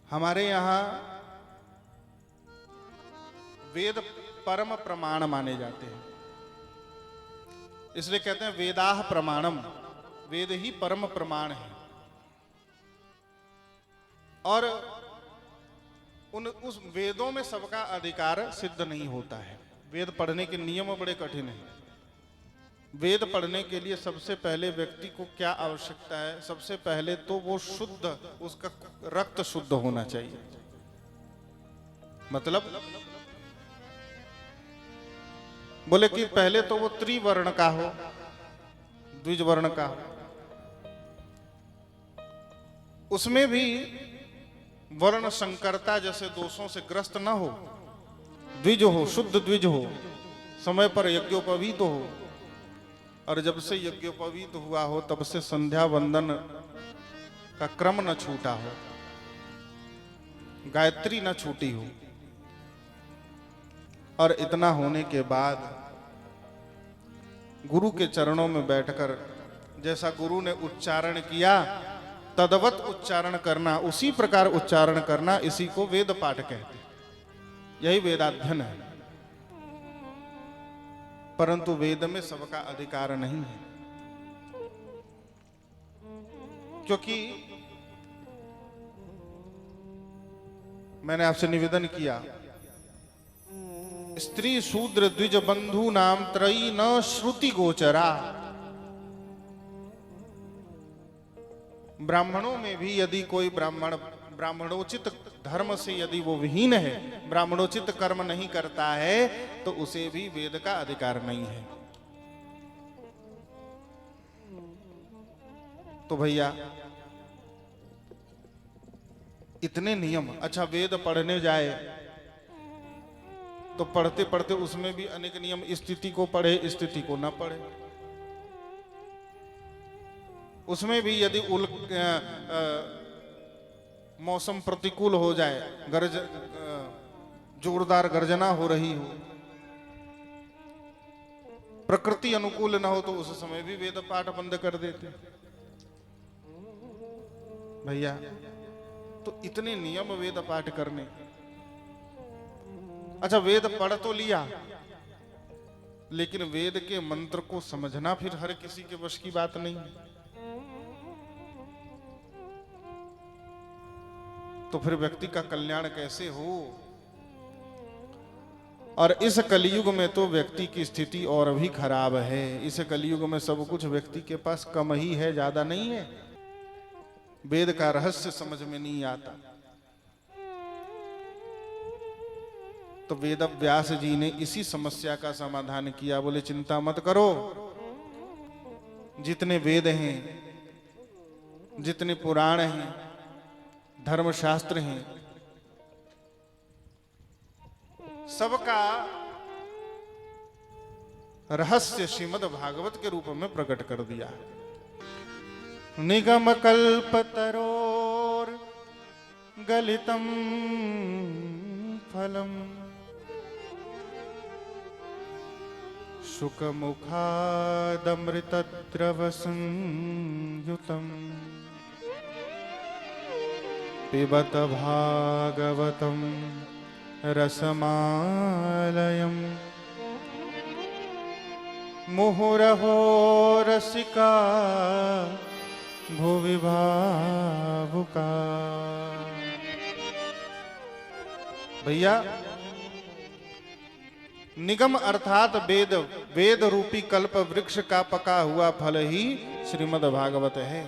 हमारे यहाँ वेद परम प्रमाण माने जाते हैं, इसलिए कहते हैं वेदाह प्रमाणम। वेद ही परम प्रमाण है। और उस वेदों में सबका अधिकार सिद्ध नहीं होता है। वेद पढ़ने के नियम बड़े कठिन हैं। वेद पढ़ने के लिए सबसे पहले व्यक्ति को क्या आवश्यकता है? सबसे पहले तो वो शुद्ध, उसका रक्त शुद्ध होना चाहिए। मतलब बोले कि पहले तो वो त्रिवर्ण का हो, द्विज वर्ण का हो। उसमें भी वर्ण संकरता जैसे दोषों से ग्रस्त ना हो, द्विज हो, शुद्ध द्विज हो, समय पर यज्ञोपवीत हो, और जब से यज्ञोपवीत हुआ हो तब से संध्या वंदन का क्रम न छूटा हो, गायत्री न छूटी हो। और इतना होने के बाद गुरु के चरणों में बैठकर जैसा गुरु ने उच्चारण किया तदवत उच्चारण करना, उसी प्रकार उच्चारण करना, इसी को वेद पाठ कहते हैं। यही वेदाध्ययन है। परंतु वेद में सबका अधिकार नहीं है, क्योंकि मैंने आपसे निवेदन किया, स्त्री शूद्र द्विज बंधु नाम त्रयी न श्रुति गोचरा। ब्राह्मणों में भी यदि कोई ब्राह्मणोचित धर्म से यदि वो विहीन है, ब्राह्मणोचित कर्म नहीं करता है, तो उसे भी वेद का अधिकार नहीं है। तो भैया इतने नियम। अच्छा, वेद पढ़ने जाए तो पढ़ते पढ़ते उसमें भी अनेक नियम, स्थिति को पढ़े, स्थिति को ना पढ़े। उसमें भी यदि मौसम प्रतिकूल हो जाए, जोरदार गर्जना हो रही हो, प्रकृति अनुकूल ना हो, तो उस समय भी वेद पाठ बंद कर देते भैया। तो इतने नियम वेद पाठ करने। अच्छा, वेद पढ़ तो लिया, लेकिन वेद के मंत्र को समझना फिर हर किसी के वश की बात नहीं है। तो फिर व्यक्ति का कल्याण कैसे हो? और इस कलयुग में तो व्यक्ति की स्थिति और भी खराब है। इस कलयुग में सब कुछ व्यक्ति के पास कम ही है, ज्यादा नहीं है। वेद का रहस्य समझ में नहीं आता। तो वेद व्यास जी ने इसी समस्या का समाधान किया। बोले चिंता मत करो, जितने वेद हैं, जितने पुराण हैं, धर्मशास्त्र हैं, सबका रहस्य श्रीमद् भागवत के रूप में प्रकट कर दिया। निगम कल्प तरोर गलितम फलम शुक मुखादमृत द्रव संयुतम पिबत भागवतम रसमालयम मुहुरहो रसिका भुवि भावुका। भैया, निगम अर्थात वेद, वेद रूपी कल्प वृक्ष का पका हुआ फल ही श्रीमद् भागवत है।